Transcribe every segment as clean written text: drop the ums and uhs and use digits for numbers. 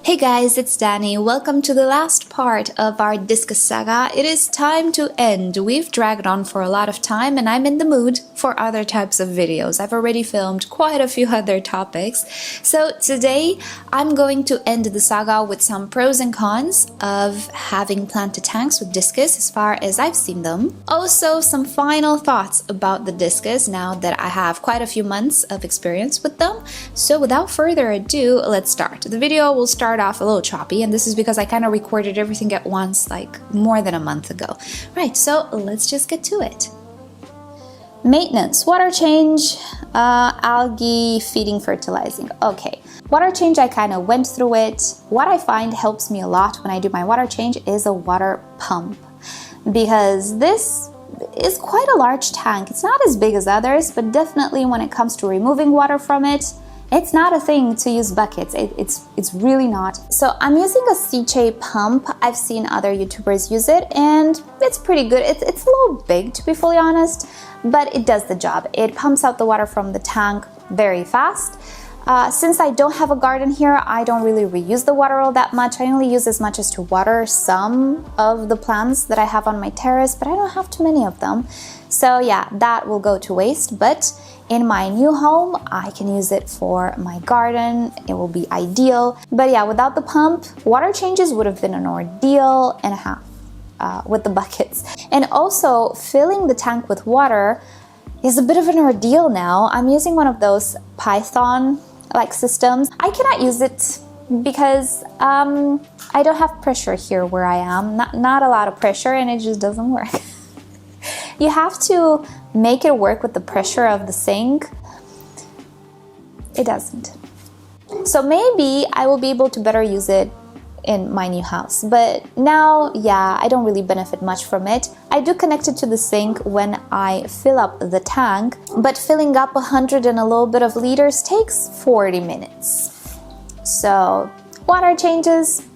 Hey guys, it's Danny. Welcome to the last part of our Discus saga. It is time to end. We've dragged on for a lot of time and I'm in the mood for other types of videos. I've already filmed quite a few other topics. So today I'm going to end the saga with some pros and cons of having planted tanks with Discus as far as I've seen them. Also some final thoughts about the Discus now that I have quite a few months of experience with them. So without further ado, let's start. The video will start off a little choppy, and this is because I kind of recorded everything at once like more than a month ago. Right, so let's just get to it. Maintenance, water change, algae, feeding, fertilizing. Okay, water change, I kind of went through it. What I find helps me a lot when I do my water change is a water pump, because this is quite a large tank. It's not as big as others, but definitely when it comes to removing water from it, it's not a thing to use buckets. It's really not. So I'm using a C-shape pump. I've seen other YouTubers use it and it's pretty good. It's a little big, to be fully honest, but it does the job. It pumps out the water from the tank very fast. Since I don't have a garden here, I don't really reuse the water all that much. I only use as much as to water some of the plants that I have on my terrace, but I don't have too many of them. So yeah, that will go to waste, but in my new home, I can use it for my garden. It will be ideal. But yeah, without the pump, water changes would have been an ordeal and a half with the buckets. And also, filling the tank with water is a bit of an ordeal now. I'm using one of those Python-like systems. I cannot use it because I don't have pressure here where I am. Not a lot of pressure, and it just doesn't work. You have to make it work with the pressure of the sink. It doesn't. So maybe I will be able to better use it in my new house. But now, yeah, I don't really benefit much from it. I do connect it to the sink when I fill up the tank, but filling up 100 and a little bit of liters takes 40 minutes. So water changes,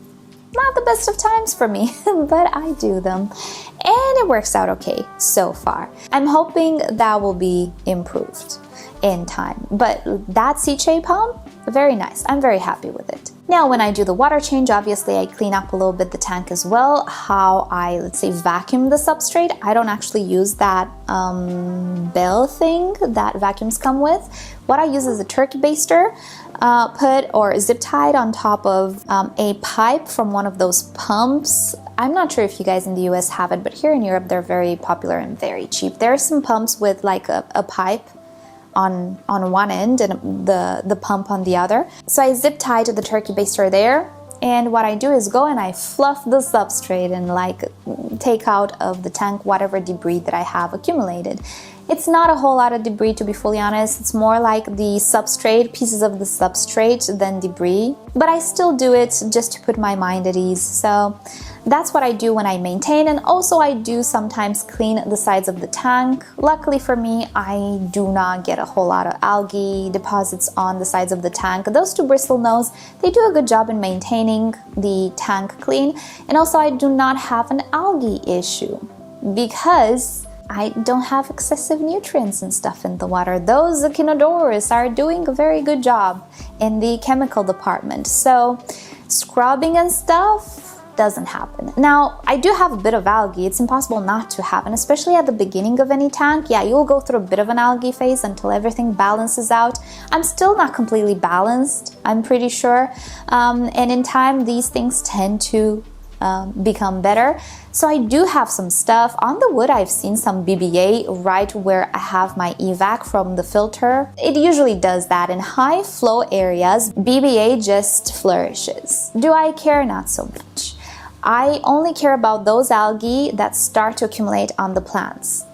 not the best of times for me, but I do them. And it works out okay so far. I'm hoping that will be improved in time. But that C-shape pump, very nice. I'm very happy with it. Now, when I do the water change, obviously I clean up a little bit the tank as well. How I, let's say, vacuum the substrate. I don't actually use that bell thing that vacuums come with. What I use is a turkey baster put or zip tied on top of a pipe from one of those pumps. I'm not sure if you guys in the US have it, but here in Europe they're very popular and very cheap. There are some pumps with like a pipe on one end and the pump on the other. So I zip tie to the turkey baster there, and what I do is go and I fluff the substrate and like take out of the tank whatever debris that I have accumulated. It's not a whole lot of debris, to be fully honest. It's more like the substrate, pieces of the substrate than debris. But I still do it just to put my mind at ease. So that's what I do when I maintain. And also I do sometimes clean the sides of the tank. Luckily for me, I do not get a whole lot of algae deposits on the sides of the tank. Those two bristle nose, they do a good job in maintaining the tank clean. And also I do not have an algae issue because I don't have excessive nutrients and stuff in the water. Those echinodoros are doing a very good job in the chemical department. So scrubbing and stuff doesn't happen. Now, I do have a bit of algae. It's impossible not to have, and especially at the beginning of any tank, yeah, you'll go through a bit of an algae phase until everything balances out. I'm still not completely balanced, I'm pretty sure. And in time, these things tend to become better. So I do have some stuff. On the wood, I've seen some BBA right where I have my evac from the filter. It usually does that. In high flow areas, BBA just flourishes. Do I care? Not so much. I only care about those algae that start to accumulate on the plants.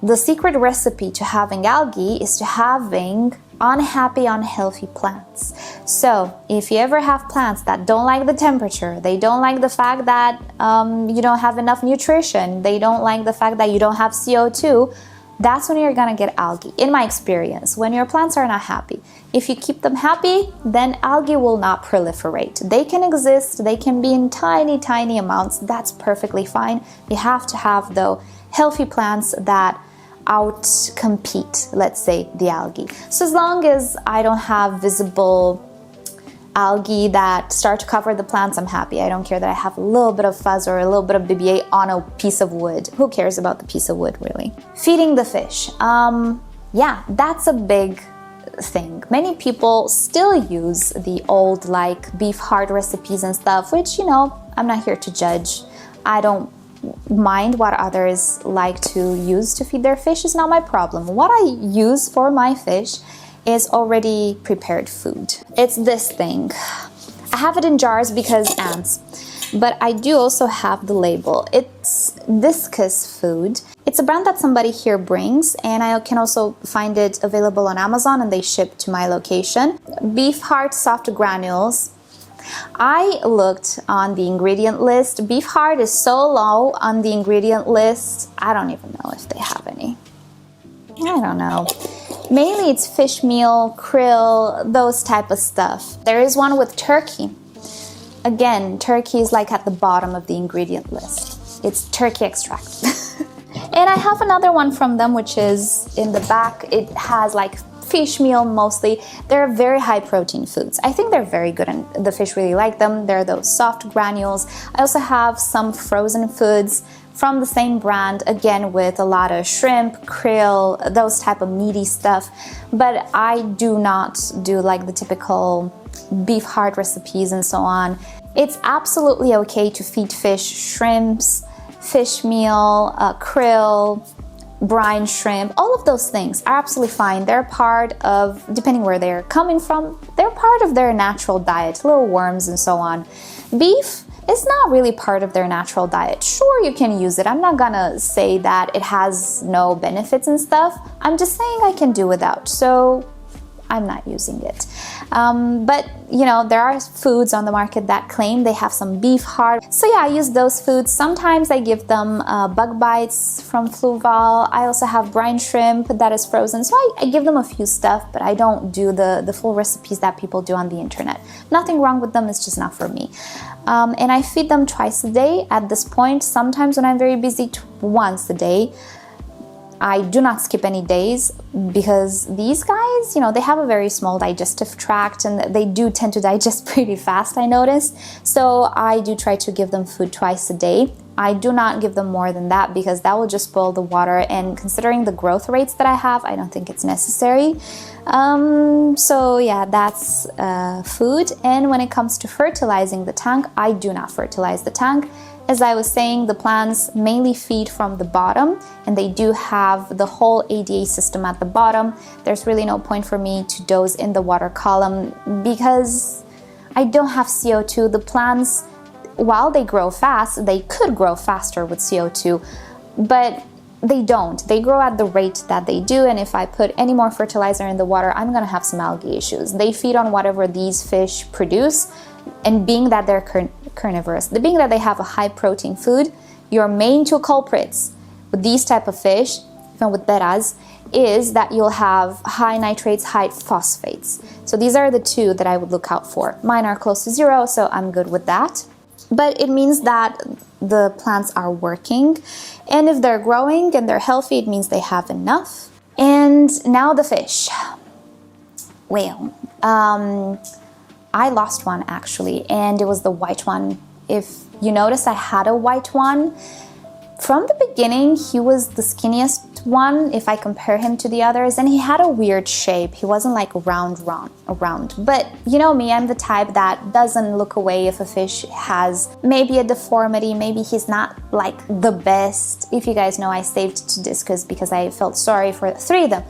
The secret recipe to having algae is to having unhappy, unhealthy plants. So if you ever have plants that don't like the temperature, they don't like the fact that you don't have enough nutrition, they don't like the fact that you don't have CO2, that's when you're gonna get algae, in my experience, when your plants are not happy. If you keep them happy, then algae will not proliferate. They can exist, they can be in tiny, tiny amounts, that's perfectly fine. You have to have, though, healthy plants that outcompete, let's say, the algae. So as long as I don't have visible algae that start to cover the plants, I'm happy. I don't care that I have a little bit of fuzz or a little bit of BBA on a piece of wood. Who cares about the piece of wood, really? Feeding the fish. Yeah, that's a big thing. Many people still use the old like beef heart recipes and stuff, which, you know, I'm not here to judge. I don't mind what others like to use to feed their fish. Is not my problem. What I use for my fish is already prepared food. It's this thing. I have it in jars because ants, but I do also have the label. It's Discus food. It's a brand that somebody here brings, and I can also find it available on Amazon, and they ship to my location. Beef heart soft granules. I looked on the ingredient list. Beef heart is so low on the ingredient list, I don't even know if they have any. I don't know. Mainly it's fish meal, krill, those type of stuff. There is one with turkey. Again, turkey is like at the bottom of the ingredient list. It's turkey extract. And I have another one from them, which is in the back. It has like fish meal mostly. They're very high protein foods. I think they're very good and the fish really like them. They're those soft granules. I also have some frozen foods from the same brand, again with a lot of shrimp, krill, those type of meaty stuff. But I do not do like the typical beef heart recipes and so on. It's absolutely okay to feed fish shrimps, fish meal, krill, brine shrimp, all of those things are absolutely fine. They're part of, depending where they're coming from, they're part of their natural diet, little worms and so on. Beef is not really part of their natural diet. Sure, you can use it. I'm not gonna say that it has no benefits and stuff. I'm just saying I can do without. So I'm not using it. But you know, there are foods on the market that claim they have some beef heart. So yeah, I use those foods. Sometimes I give them bug bites from Fluval. I also have brine shrimp that is frozen. So I give them a few stuff, but I don't do the full recipes that people do on the internet. Nothing wrong with them, it's just not for me. And I feed them twice a day at this point. Sometimes when I'm very busy, once a day. I do not skip any days because these guys, you know, they have a very small digestive tract and they do tend to digest pretty fast, I noticed. So I do try to give them food twice a day. I do not give them more than that because that will just spoil the water, and considering the growth rates that I have, I don't think it's necessary. So yeah, that's food. And when it comes to fertilizing the tank, I do not fertilize the tank. As I was saying, the plants mainly feed from the bottom, and they do have the whole ADA system at the bottom. There's really no point for me to dose in the water column because I don't have CO2. The plants, while they grow fast, they could grow faster with CO2, but they don't. They grow at the rate that they do, and if I put any more fertilizer in the water, I'm gonna have some algae issues. They feed on whatever these fish produce, and being that they're carnivorous, being that they have a high protein food, your main two culprits with these type of fish, even with betas, is that you'll have high nitrates, high phosphates. So these are the two that I would look out for. Mine are close to zero, so I'm good with that. But it means that the plants are working, and if they're growing and they're healthy, it means they have enough. And now the fish. Well, I lost one actually, and it was the white one. If you notice, I had a white one. From the beginning, he was the skinniest one if I compare him to the others, and he had a weird shape. He wasn't like round. But you know me, I'm the type that doesn't look away if a fish has maybe a deformity, maybe he's not like the best. If you guys know, I saved 2 Discus because I felt sorry for 3 of them.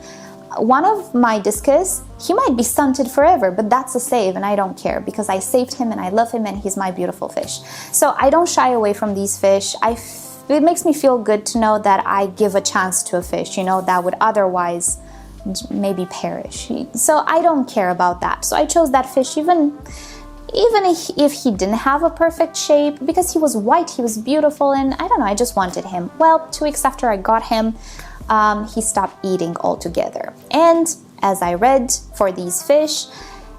One of my Discus, he might be stunted forever, but that's a save and I don't care because I saved him and I love him and he's my beautiful fish. So I don't shy away from these fish. It makes me feel good to know that I give a chance to a fish, you know, that would otherwise maybe perish. So I don't care about that. So I chose that fish even if he didn't have a perfect shape, because he was white, he was beautiful, and I don't know, I just wanted him. Well, 2 weeks after I got him, he stopped eating altogether. And as I read, for these fish,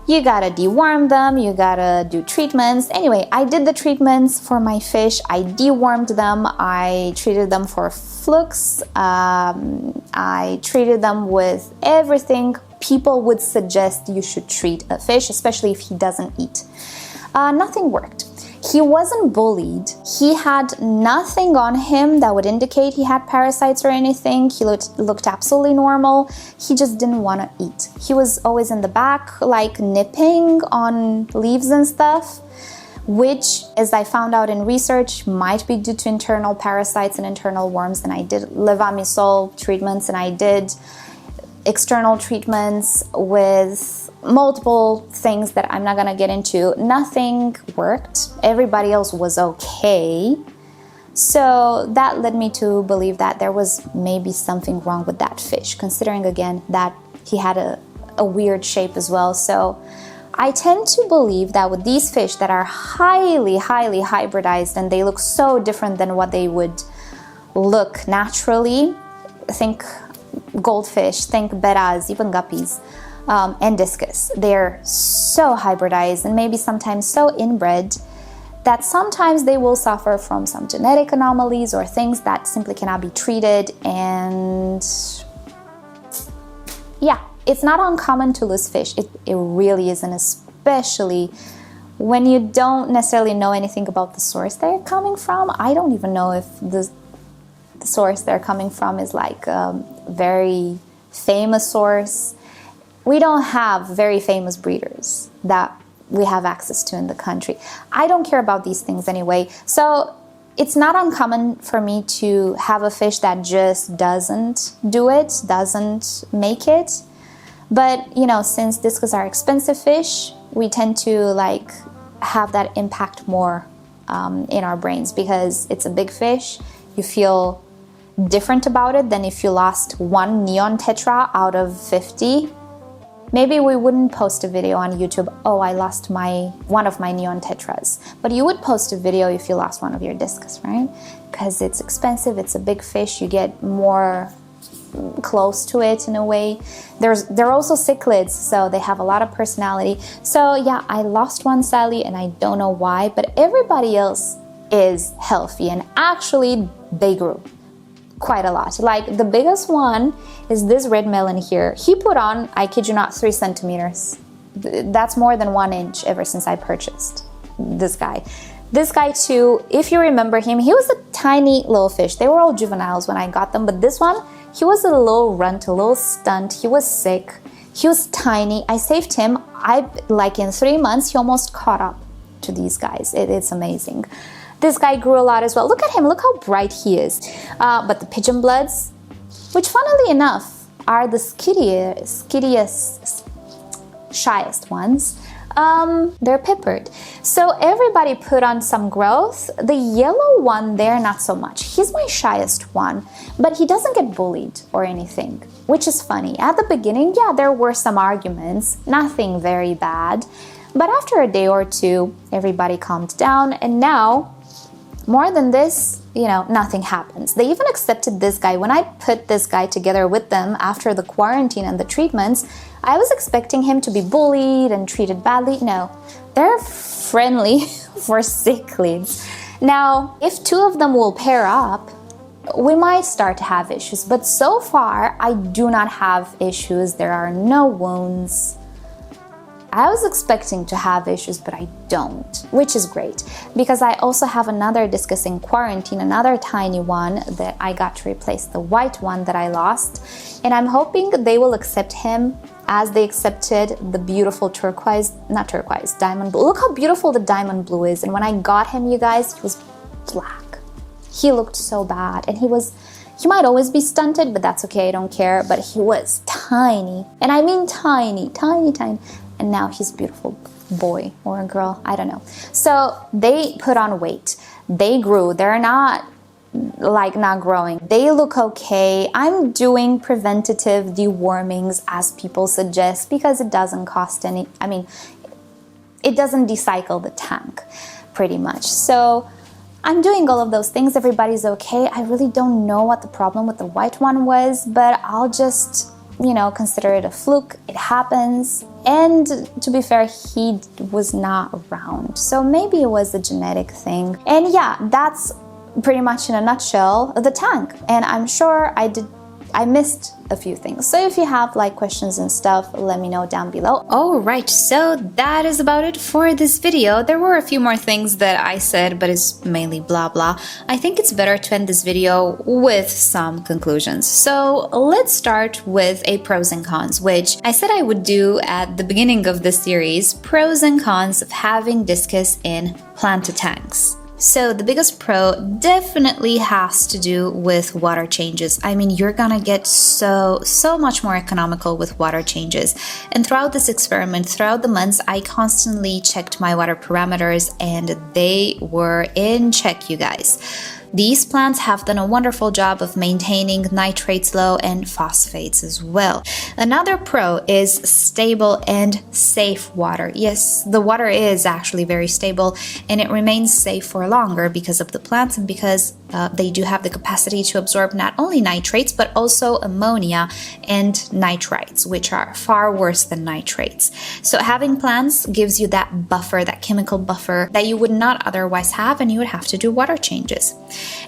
you gotta deworm them, you gotta do treatments. Anyway, I did the treatments for my fish. I dewormed them, I treated them for flukes, I treated them with everything people would suggest you should treat a fish, especially if he doesn't eat. Nothing worked. He wasn't bullied. He had nothing on him that would indicate he had parasites or anything. He looked absolutely normal. He just didn't want to eat. He was always in the back, like nipping on leaves and stuff, which, as I found out in research, might be due to internal parasites and internal worms. And I did levamisole treatments, and I did external treatments with multiple things that I'm not gonna get into. Nothing worked. Everybody else was okay. So that led me to believe that there was maybe something wrong with that fish, considering again that he had a weird shape as well. So I tend to believe that with these fish that are highly hybridized, and they look so different than what they would look naturally, think goldfish, think bettas, even guppies, and discus. They're so hybridized and maybe sometimes so inbred that sometimes they will suffer from some genetic anomalies or things that simply cannot be treated. And yeah, it's not uncommon to lose fish. It really isn't, especially when you don't necessarily know anything about the source they're coming from. I don't even know if the source they're coming from is like a very famous source. We don't have very famous breeders that we have access to in the country. I don't care about these things anyway. So it's not uncommon for me to have a fish that just doesn't do it, doesn't make it. But, you know, since discus are expensive fish, we tend to like have that impact more in our brains, because it's a big fish. You feel different about it than if you lost one neon tetra out of 50. Maybe we wouldn't post a video on YouTube, oh, I lost one of my neon tetras. But you would post a video if you lost one of your discus, right? Because it's expensive, it's a big fish, you get more close to it in a way. They're also cichlids, so they have a lot of personality. So yeah, I lost one sadly, and I don't know why, but everybody else is healthy, and actually they grew quite a lot. Like the biggest one is this red melon here. He put on, I kid you not, 3 centimeters. That's more than 1 inch ever since I purchased this guy. This guy too, if you remember him, he was a tiny little fish. They were all juveniles when I got them, but this one, he was a little runt, a little stunt. He was sick. He was tiny. I saved him. Like in 3 months, he almost caught up to these guys. It's amazing. This guy grew a lot as well. Look at him, look how bright he is. But the pigeon bloods, which funnily enough are the skittiest, shyest ones, they're peppered. So everybody put on some growth. The yellow one there, not so much. He's my shyest one, but he doesn't get bullied or anything, which is funny. At the beginning, yeah, there were some arguments, nothing very bad. But after a day or two, everybody calmed down, and now, more than this, you know, nothing happens. They even accepted this guy. When I put this guy together with them after the quarantine and the treatments, I was expecting him to be bullied and treated badly. No, they're friendly for cichlids. Now, if 2 of them will pair up, we might start to have issues. But so far, I do not have issues. There are no wounds. I was expecting to have issues, but I don't, which is great, because I also have another discus in quarantine, another tiny one that I got to replace the white one that I lost, and I'm hoping they will accept him as they accepted the beautiful diamond blue. Look how beautiful the diamond blue is, and when I got him, you guys, he was black. He looked so bad, and he might always be stunted, but that's okay, I don't care, but he was tiny, and I mean tiny, tiny, tiny. And now he's a beautiful boy or a girl, I don't know. So they put on weight. They grew. They're not like not growing. They look okay. I'm doing preventative dewormings as people suggest, because it doesn't cost any, I mean, it doesn't decycle the tank pretty much. So I'm doing all of those things. Everybody's okay. I really don't know what the problem with the white one was, but I'll just, you know, consider it a fluke. It happens. And to be fair, he was not around. So maybe it was a genetic thing. And yeah, that's pretty much in a nutshell the tank. And I'm sure I did I missed a few things. So if you have like questions and stuff, let me know down below. Alright, so that is about it for this video. There were a few more things that I said, but it's mainly blah blah. I think it's better to end this video with some conclusions. So let's start with a pros and cons, which I said I would do at the beginning of this series. Pros and cons of having Discus in planted tanks. So the biggest pro definitely has to do with water changes. I mean, you're gonna get so much more economical with water changes. And throughout this experiment, throughout the months, I constantly checked my water parameters and they were in check, you guys. These plants have done a wonderful job of maintaining nitrates low and phosphates as well. Another pro is stable and safe water. Yes, the water is actually very stable and it remains safe for longer because of the plants and because they do have the capacity to absorb not only nitrates but also ammonia and nitrites, which are far worse than nitrates. So having plants gives you that buffer, that chemical buffer that you would not otherwise have, and you would have to do water changes.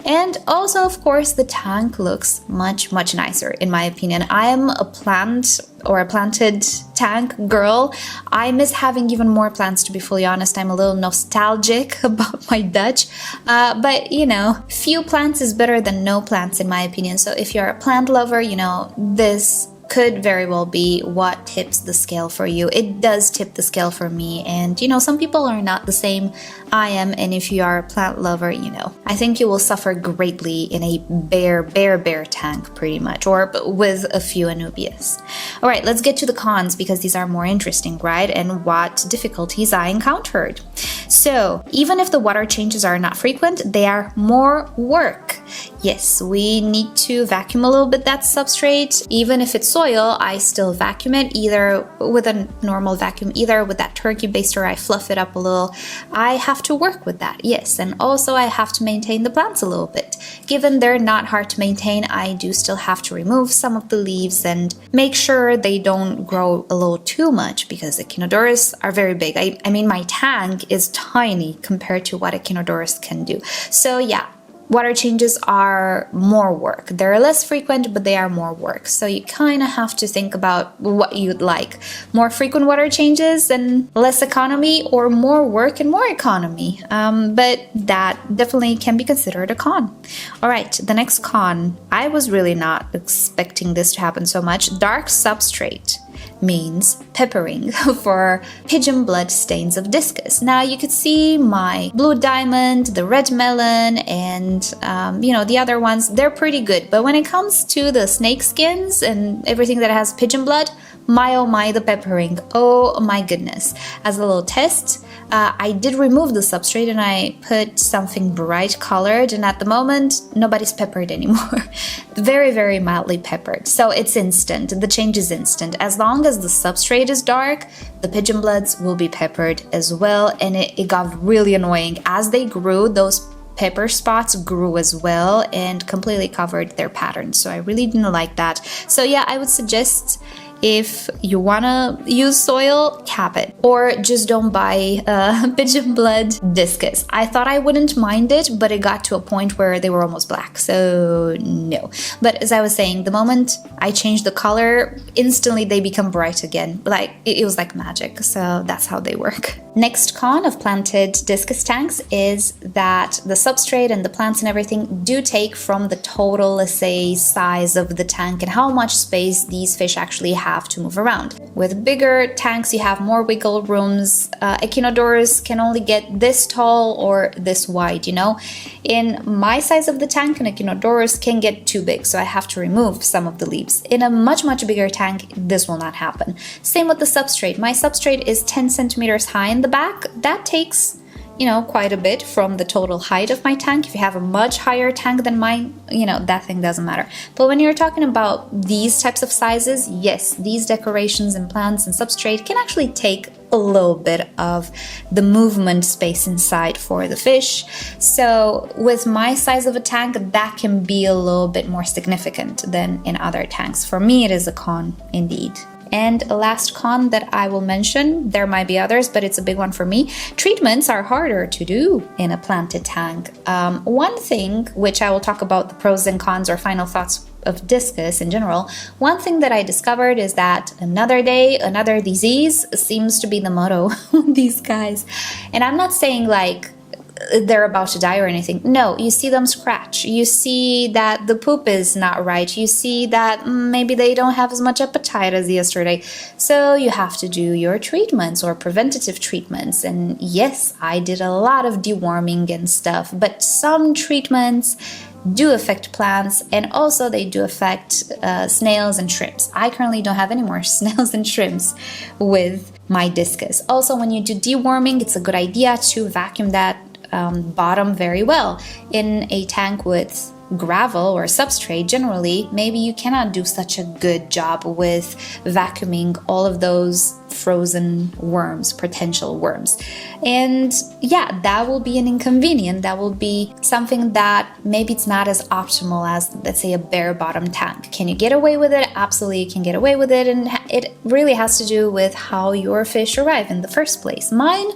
And also, of course, the tank looks much nicer in my opinion. I am a planted tank girl. I miss having even more plants, to be fully honest. I'm a little nostalgic about my Dutch, but you know, few plants is better than no plants in my opinion. So if you're a plant lover, you know, this could very well be what tips the scale for you. It does tip the scale for me, and you know, some people are not the same I am, and if you are a plant lover, you know, I think you will suffer greatly in a bare tank pretty much, or with a few anubias. Alright, let's get to the cons because these are more interesting, right? And what difficulties I encountered. So, even if the water changes are not frequent, they are more work. Yes, we need to vacuum a little bit that substrate. Even if it's soil, I still vacuum it, either with a normal vacuum, either with that turkey baster, I fluff it up a little. I have to work with that, yes, and also I have to maintain the plants a little bit. Given they're not hard to maintain, I do still have to remove some of the leaves and make sure they don't grow a little too much because echinodoros are very big. I mean, my tank is tiny compared to what echinodoros can do. So yeah, water changes are more work. They're less frequent, but they are more work. So you kind of have to think about what you'd like. More frequent water changes and less economy, or more work and more economy. But that definitely can be considered a con. All right, the next con. I was really not expecting this to happen so much. Dark substrate means peppering for pigeon blood stains of Discus. Now you could see my blue diamond, the red melon, and you know, the other ones, they're pretty good. But when it comes to the snake skins and everything that has pigeon blood, my oh my, the peppering, oh my goodness. As a little test, I did remove the substrate and I put something bright colored, and at the moment nobody's peppered anymore. Very mildly peppered, so it's instant. The change is instant. As long as the substrate is dark, the pigeon bloods will be peppered as well, and it got really annoying. As they grew, those pepper spots grew as well and completely covered their pattern, so I really didn't like that. So yeah, I would suggest, if you wanna use soil, cap it, or just don't buy pigeon blood Discus. I thought I wouldn't mind it, but it got to a point where they were almost black, so no. But as I was saying, the moment I changed the color, instantly they become bright again. Like it was like magic, so that's how they work. Next con of planted Discus tanks is that the substrate and the plants and everything do take from the total, let's say, size of the tank and how much space these fish actually have to move around. With bigger tanks, you have more wiggle rooms. Echinodoros can only get this tall or this wide, you know. In my size of the tank, an Echinodoros can get too big, so I have to remove some of the leaves. In a much bigger tank, this will not happen. Same with the substrate. My substrate is 10 centimeters high in the back. That takes, you know, quite a bit from the total height of my tank. If you have a much higher tank than mine, you know, that thing doesn't matter. But when you're talking about these types of sizes, yes, these decorations and plants and substrate can actually take a little bit of the movement space inside for the fish. So with my size of a tank, that can be a little bit more significant than in other tanks. For me, it is a con indeed. And a last con that I will mention, there might be others, but it's a big one for me. Treatments are harder to do in a planted tank. One thing, which I will talk about the pros and cons or final thoughts of discus in general, one thing that I discovered is that another day, another disease seems to be the motto of these guys. And I'm not saying like they're about to die or anything. No, you see them scratch. You see that the poop is not right. You see that maybe they don't have as much appetite as yesterday. So you have to do your treatments or preventative treatments. And yes, I did a lot of deworming and stuff, but some treatments do affect plants, and also they do affect snails and shrimps. I currently don't have any more snails and shrimps with my discus. Also, when you do deworming, it's a good idea to vacuum that bottom very well. In a tank with gravel or substrate, generally, maybe you cannot do such a good job with vacuuming all of those frozen worms, potential worms. And yeah, that will be an inconvenience. That will be something that maybe it's not as optimal as, let's say, a bare bottom tank. Can you get away with it? Absolutely, you can get away with it. And it really has to do with how your fish arrive in the first place. Mine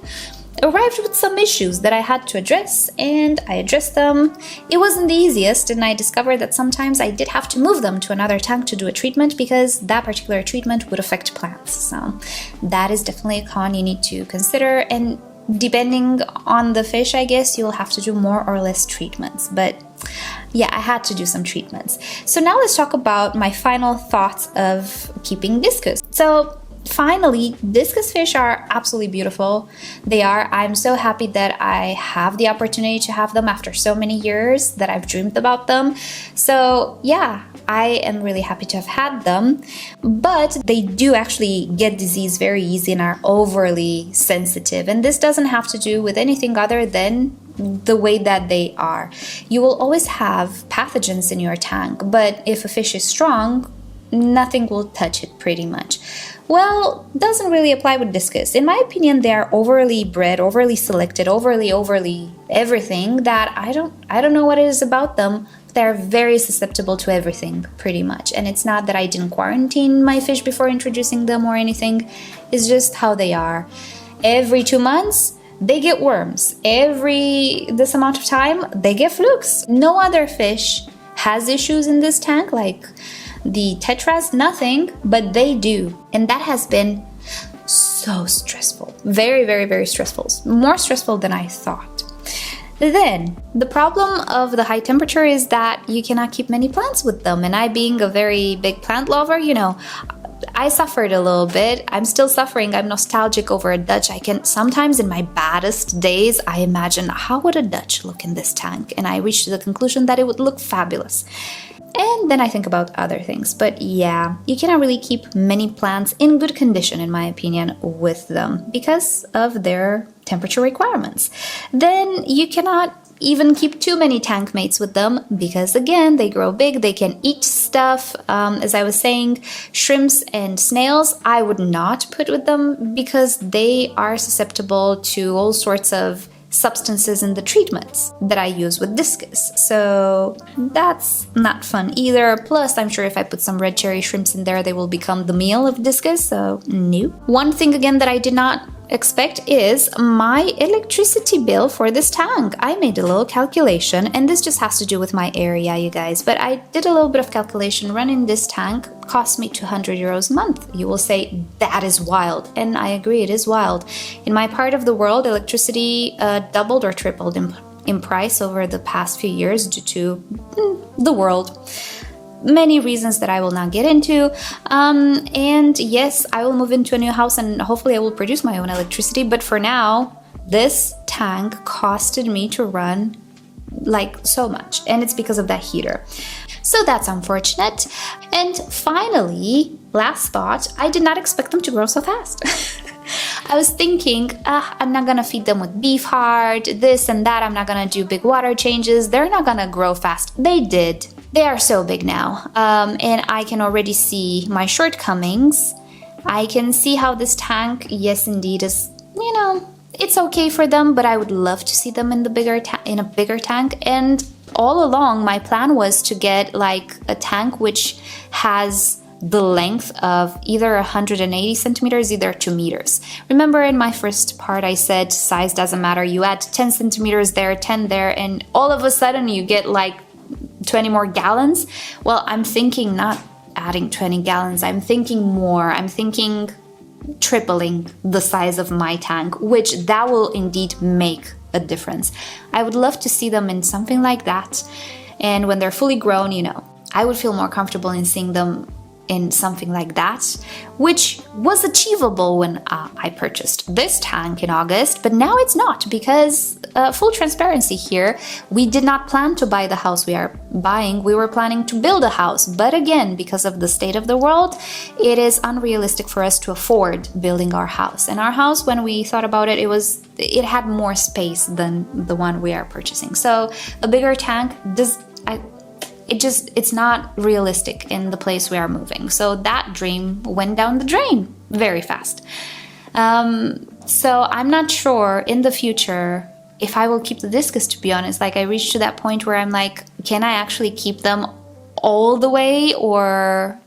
arrived with some issues that I had to address, and I addressed them. It wasn't the easiest, and I discovered that sometimes I did have to move them to another tank to do a treatment because that particular treatment would affect plants. So that is definitely a con you need to consider, and depending on the fish, I guess you'll have to do more or less treatments. But yeah, I had to do some treatments. So now let's talk about my final thoughts of keeping discus. So finally, discus fish are absolutely beautiful. They are. I'm so happy that I have the opportunity to have them after so many years that I've dreamed about them. So yeah, I am really happy to have had them. But they do actually get disease very easy and are overly sensitive. And this doesn't have to do with anything other than the way that they are. You will always have pathogens in your tank, but if a fish is strong, nothing will touch it pretty much. Well, doesn't really apply with discus. In my opinion, they are overly bred, overly selected, overly everything that I don't know what it is about them. They're very susceptible to everything pretty much. And it's not that I didn't quarantine my fish before introducing them or anything. It's just how they are. Every 2 months, they get worms. Every this amount of time, they get flukes. No other fish has issues in this tank, like the tetras, nothing, but they do. And that has been so stressful. Very, very, very stressful. More stressful than I thought. Then, the problem of the high temperature is that you cannot keep many plants with them. And I, being a very big plant lover, you know, I suffered a little bit. I'm still suffering. I'm nostalgic over a Dutch. I can sometimes, in my baddest days, I imagine how would a Dutch look in this tank, and I reached the conclusion that it would look fabulous. And then I think about other things. But yeah, you cannot really keep many plants in good condition, in my opinion, with them because of their temperature requirements. Then you cannot even keep too many tank mates with them because, again, they grow big, they can eat stuff. As I was saying, shrimps and snails I would not put with them because they are susceptible to all sorts of substances in the treatments that I use with discus. So that's not fun either. Plus, I'm sure if I put some red cherry shrimps in there, they will become the meal of discus, so no. One thing again that I did not expect is my electricity bill for this tank. I made a little calculation, and this just has to do with my area, you guys, but I did a little bit of calculation. Running this tank cost me 200 euros a month. You will say that is wild, and I agree, it is wild. In my part of the world, electricity doubled or tripled in price over the past few years due to the world. Many reasons that I will not get into. And yes, I will move into a new house and hopefully I will produce my own electricity. But for now, this tank costed me to run like so much. And it's because of that heater. So that's unfortunate. And finally, last thought, I did not expect them to grow so fast. I was thinking, I'm not gonna feed them with beef heart, this and that. I'm not gonna do big water changes. They're not gonna grow fast. They did. They are so big now, and I can already see my shortcomings. I can see how this tank, yes indeed, is, you know, it's okay for them, but I would love to see them in the in a bigger tank. And all along, my plan was to get like a tank which has the length of either 180 centimeters, either 2 meters. Remember in my first part I said size doesn't matter. You add 10 centimeters there, 10 there, and all of a sudden you get like 20 more gallons. Well, I'm thinking not adding 20 gallons, I'm thinking more. I'm thinking tripling the size of my tank, which that will indeed make a difference. I would love to see them in something like that. And when they're fully grown, you know, I would feel more comfortable in seeing them in something like that, which was achievable when I purchased this tank in August, but now it's not, because full transparency here, we did not plan to buy the house we are buying. We were planning to build a house, but again, because of the state of the world, it is unrealistic for us to afford building our house. And our house, when we thought about it, it had more space than the one we are purchasing. So a bigger tank it's not realistic in the place we are moving. So that dream went down the drain very fast. So I'm not sure in the future if I will keep the Discus, to be honest. Like, I reached to that point where I'm like, can I actually keep them all the way, or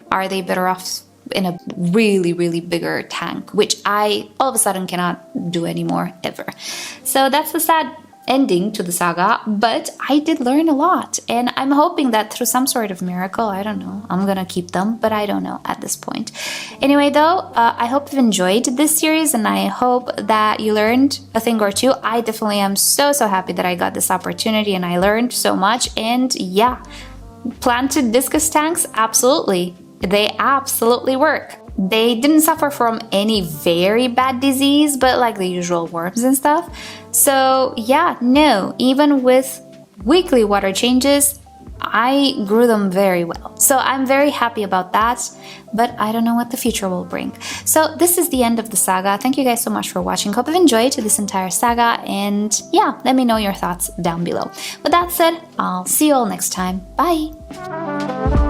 are they better off in a really, really bigger tank, which I all of a sudden cannot do anymore ever. So that's the sad ending to the saga, but I did learn a lot, and I'm hoping that through some sort of miracle, I don't know, I'm gonna keep them, but I don't know at this point. Anyway though, I hope you've enjoyed this series, and I hope that you learned a thing or two. I definitely am so happy that I got this opportunity and I learned so much. And yeah, planted Discus tanks, absolutely, they absolutely work. They didn't suffer from any very bad disease, but like the usual worms and stuff. So yeah, no, even with weekly water changes, I grew them very well. So I'm very happy about that, but I don't know what the future will bring. So this is the end of the saga. Thank you guys so much for watching. Hope you've enjoyed this entire saga, and yeah, let me know your thoughts down below. With that said, I'll see you all next time. Bye!